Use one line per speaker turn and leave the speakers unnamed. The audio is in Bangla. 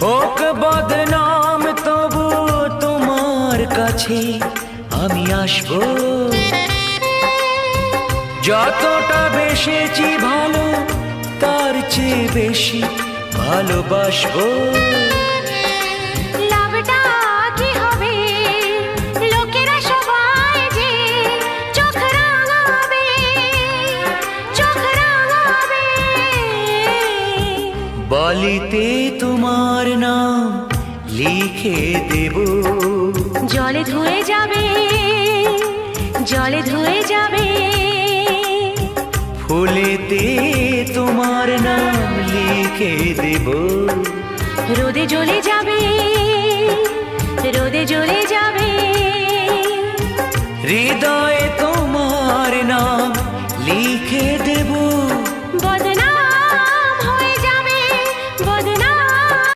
হোক বদনাম তবু তোমার কাছে আমি আসবো। যতটা বেসেছি ভালো তার চেয়ে বেশি ভালোবাসবো।
লাভটা কি হবে লোকেরা সবাই যে চোখ রাঙাবে, চোখ রাঙাবে।
বালিতে তোমার নাম লিখে দেব,
জলে ধুয়ে যাবে, জলে ধুয়ে যাবে।
ফুলেতে তোমার নাম লিখে দেব,
রোদে জ্বলে যাবে।